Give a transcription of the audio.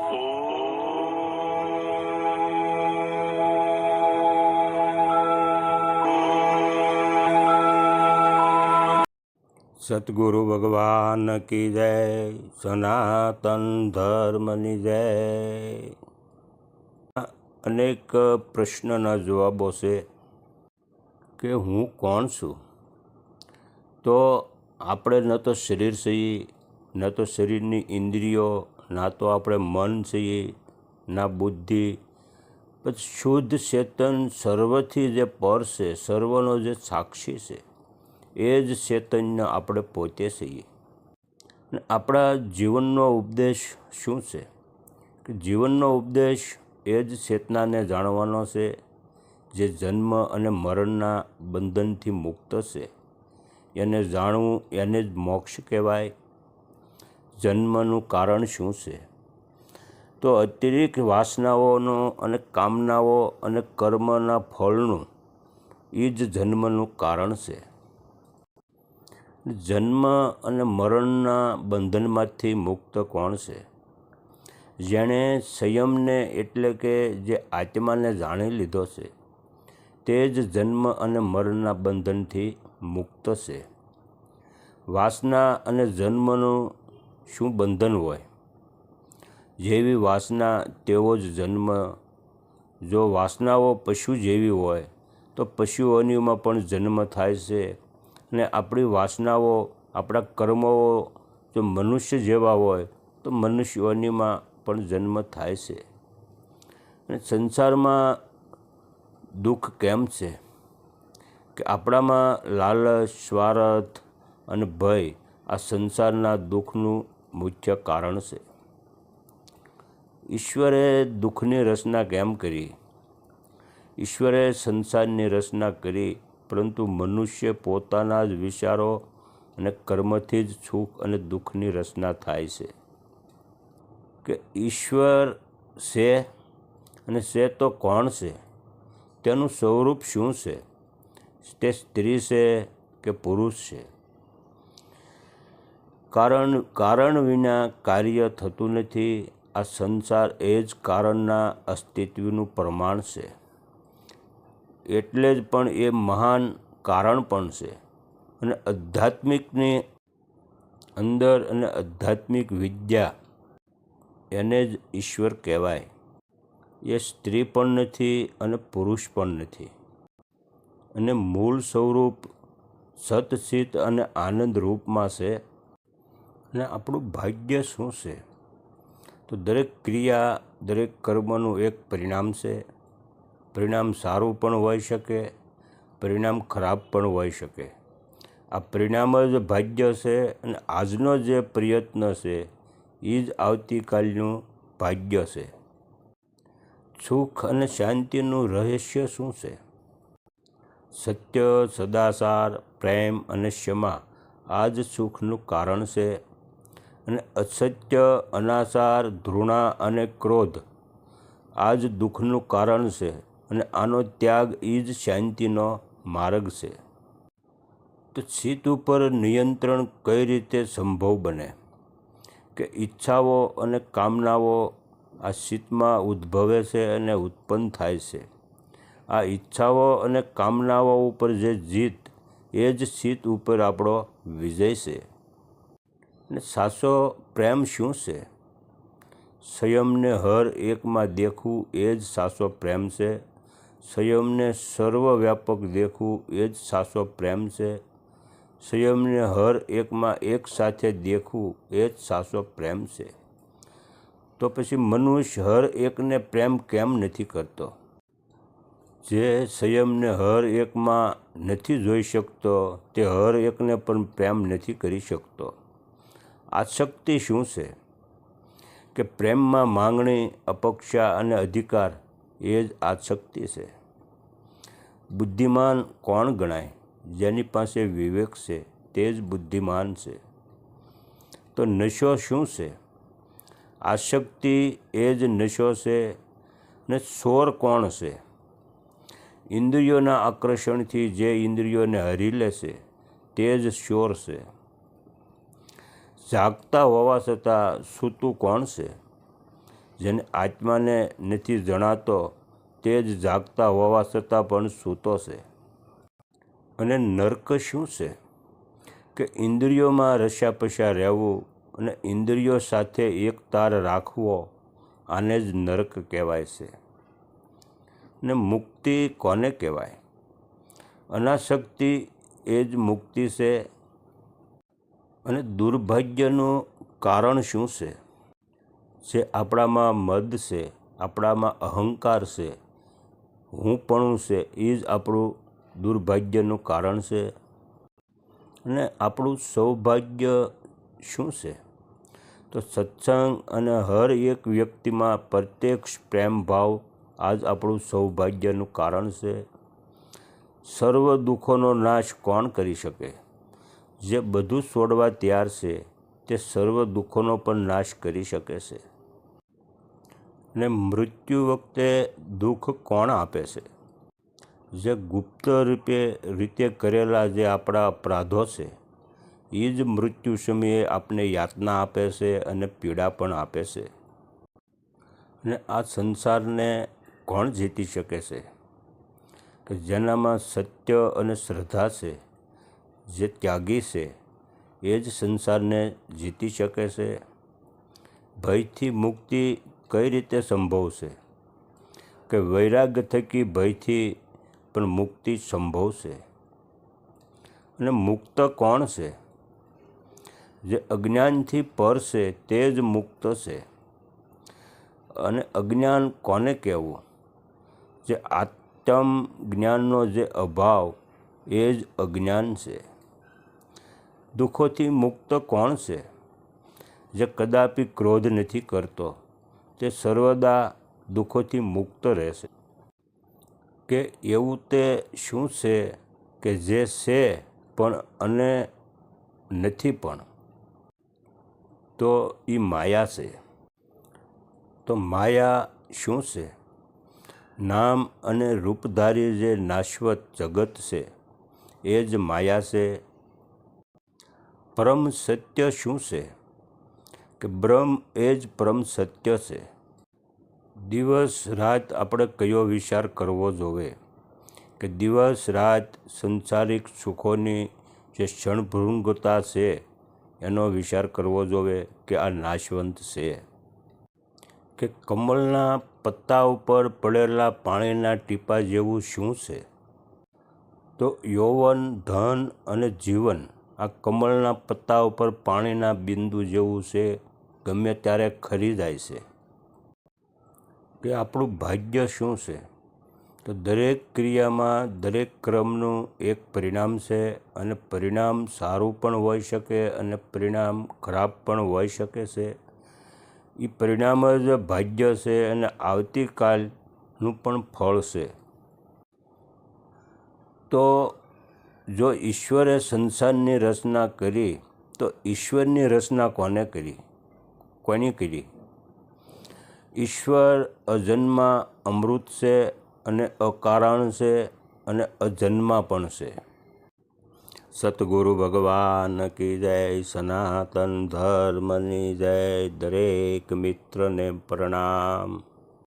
સતગુરુ ભગવાન કી જય, સનાતન ધર્મની જય. અનેક પ્રશ્નના જવાબો છે કે હું કોણ છું. તો આપણે ન તો શરીર છીએ, ન તો શરીરની ઇન્દ્રિયો, ના તો આપણે મન છીએ, ના બુદ્ધિ. પછી શુદ્ધ ચેતન સર્વથી જે પર છે, સર્વનો જે સાક્ષી છે, એ જ ચૈતન્ય આપણે પોતે છીએ. અને આપણા જીવનનો ઉપદેશ શું છે? કે જીવનનો ઉપદેશ એ જ ચેતનાને જાણવાનો છે, જે જન્મ અને મરણના બંધનથી મુક્ત છે. એને જાણવું, એને જ મોક્ષ કહેવાય. જન્મનું કારણ શું છે? તો અતિરિક્ત વાસનાઓનો અને કામનાઓ અને કર્મના ફળનું એ જ જન્મનું કારણ છે. જન્મ અને મરણના બંધનમાંથી મુક્ત કોણ છે? જેણે સંયમને એટલે કે જે આત્માને જાણી લીધો છે, તે જ જન્મ અને મરણના બંધનથી મુક્ત છે. વાસના અને જન્મનું શું બંધન હોય? જેવી વાસના તેવો જ જન્મ. જો વાસનાઓ પશુ જેવી હોય તો પશુઓનીમાં પણ જન્મ થાય છે. અને આપણી વાસનાઓ, આપણા કર્મો જો મનુષ્ય જેવા હોય તો મનુષ્યોનીમાં પણ જન્મ થાય છે. અને સંસારમાં દુઃખ કેમ છે? કે આપણામાં લાલચ, સ્વાર્થ અને ભય આ સંસારના દુઃખનું મુખ્ય કારણ છે. ઈશ્વરે દુઃખની રચના કેમ કરી? ઈશ્વરે સંસારની રચના કરી, પરંતુ મનુષ્ય પોતાના જ વિચારો અને કર્મથી જ સુખ અને દુઃખની રચના થાય છે. કે ઈશ્વર છે, અને છે તો કોણ છે? તેનું સ્વરૂપ શું છે? તે સ્ત્રી છે કે પુરુષ છે? કારણ વિના કાર્ય થતું નથી. આ સંસાર એ જ કારણના અસ્તિત્વનું પ્રમાણ છે. એટલે જ પણ એ મહાન કારણ પણ છે. અને આધ્યાત્મિકની અંદર અને આધ્યાત્મિક વિદ્યા, એને જ ઈશ્વર કહેવાય. એ સ્ત્રી પણ નથી અને પુરુષ પણ નથી. અને મૂળ સ્વરૂપ સતચિત અને આનંદ રૂપમાં છે. અને આપણું ભાગ્ય શું છે? તો દરેક ક્રિયા, દરેક કર્મનું એક પરિણામ છે. પરિણામ સારું પણ હોઈ શકે, પરિણામ ખરાબ પણ હોઈ શકે. આ પરિણામ જ ભાગ્ય છે. અને આજનો જે પ્રયત્ન છે, એ જ આવતીકાલનું ભાગ્ય છે. સુખ અને શાંતિનું રહસ્ય શું છે? સત્ય, સદાચાર, પ્રેમ અને ક્ષમા આ જ સુખનું કારણ છે. અને અસત્ય, અનાચાર, ઘૃણા અને ક્રોધ આ જ દુઃખનું કારણ છે. અને આનો ત્યાગ એ જ શાંતિનો માર્ગ છે. તો ચિત્ત ઉપર નિયંત્રણ કઈ રીતે સંભવ બને? કે ઈચ્છાઓ અને કામનાઓ આ ચિત્તમાં ઉદ્ભવે છે અને ઉત્પન્ન થાય છે. આ ઈચ્છાઓ અને કામનાઓ ઉપર જે જીત, એ જ ચિત્ત ઉપર આપણો વિજય છે. અને સાચો પ્રેમ શું છે? સંયમને હર એકમાં દેખવું એ જ સાચો પ્રેમ છે. સંયમને સર્વવ્યાપક દેખવું એ જ સાચો પ્રેમ છે. સંયમને હર એકમાં એક સાથે દેખવું એ જ સાચો પ્રેમ છે. તો પછી મનુષ્ય હર એકને પ્રેમ કેમ નથી કરતો? જે સંયમને હર એકમાં નથી જોઈ શકતો, તે હર એકને પણ પ્રેમ નથી કરી શકતો. આસક્તિ શું છે? કે પ્રેમમાં માંગણી, અપેક્ષા અને અધિકાર એ જ આસક્તિ છે. બુદ્ધિમાન કોણ ગણાય? જેની પાસે વિવેક છે, તે જ બુદ્ધિમાન છે. તો નશો શું છે? આસક્તિ એ જ નશો છે. ને ચોર કોણ છે? ઇન્દ્રિયોના આકર્ષણથી જે ઇન્દ્રિયોને હરી લે છે, તે જ ચોર છે. જાગતા હોવા છતાં સૂતું કોણ છે? જેને આત્માને નથી જણાતો તે જ જાગતા હોવા છતાં પણ સૂતો છે. અને નર્ક શું છે? કે ઇન્દ્રિયોમાં રસ્યાપસ્યા રહેવું અને ઇન્દ્રિયો સાથે એક તાર રાખવો, આને જ નર્ક કહેવાય છે. ને મુક્તિ કોને કહેવાય? અનાસક્તિ એ જ મુક્તિ છે. અને દુર્ભાગ્યનું કારણ શું છે? જે આપણામાં મદ છે, આપણામાં અહંકાર છે, હુંપણું છે, એ જ આપણું દુર્ભાગ્યનું કારણ છે. અને આપણું સૌભાગ્ય શું છે? તો સત્સંગ અને હર એક વ્યક્તિમાં પ્રત્યક્ષ પ્રેમ ભાવ, આ જ આપણું સૌભાગ્યનું કારણ છે. સર્વ દુઃખોનો નાશ કોણ કરી શકે? જે બધું છોડવા તૈયાર છે તે સર્વ દુઃખોનો પણ નાશ કરી શકે છે. ને મૃત્યુ વખતે દુઃખ કોણ આપે છે? જે ગુપ્ત રીતે કરેલા જે આપણા અપરાધો છે, એ જ મૃત્યુ સમયે આપને યાતના આપે છે અને પીડા પણ આપે છે. અને આ સંસારને કોણ જીતી શકે છે? કે જેનામાં સત્ય અને શ્રદ્ધા છે, જે ત્યાગી છે, એ જ સંસારને જીતી શકે છે. ભયથી મુક્તિ કઈ રીતે સંભવ છે? કે વૈરાગ્ય થકી ભયથી પણ મુક્તિ સંભવ છે. અને મુક્ત કોણ છે? જે અજ્ઞાનથી પર છે તે જ મુક્ત છે. અને અજ્ઞાન કોને કહેવું? જે આત્મ જ્ઞાનનો જે અભાવ, એ જ અજ્ઞાન છે. દુઃખોથી મુક્ત કોણ છે? જે કદાપી ક્રોધ નથી કરતો, તે સર્વદા દુઃખોથી મુક્ત રહેશે. કે એવું તે શું છે કે જે છે પણ અને નથી પણ? તો એ માયા છે. તો માયા શું છે? નામ અને રૂપધારી જે નાશવત જગત છે, એ જ માયા છે. પરમ સત્ય શું છે? કે બ્રહ્મ એ જ પરમ સત્ય છે. દિવસ રાત આપણે કયો વિચાર કરવો જોવે? કે દિવસ રાત સંસારિક સુખોની જે ક્ષણભંગુરતા છે એનો વિચાર કરવો જોવે કે આ નાશવંત છે. કે કમળના પત્તા ઉપર પડેલા પાણીના ટીપા જેવું શું છે? તો યૌવન, ધન અને જીવન આ કમળના પત્તા ઉપર પાણીના બિંદુ જેવું છે, ગમે ત્યારે ખરી જાય છે. કે આપણું ભાગ્ય શું છે? તો દરેક ક્રિયામાં દરેક ક્રમનું એક પરિણામ છે. અને પરિણામ સારું પણ હોઈ શકે અને પરિણામ ખરાબ પણ હોઈ શકે છે. એ પરિણામ જ ભાગ્ય છે અને આવતીકાલનું પણ ફળ છે. તો જો ઈશ્વરે સંસારની રચના કરી, તો ઈશ્વરની રચના કોને કરી? કોની કરી? ઈશ્વર અજન્મા અમૃત છે અને અકારણ છે અને અજન્મા પણ છે. સતગુરુ ભગવાન કી જય, સનાતન ધર્મની જય. દરેક મિત્રને પ્રણામ.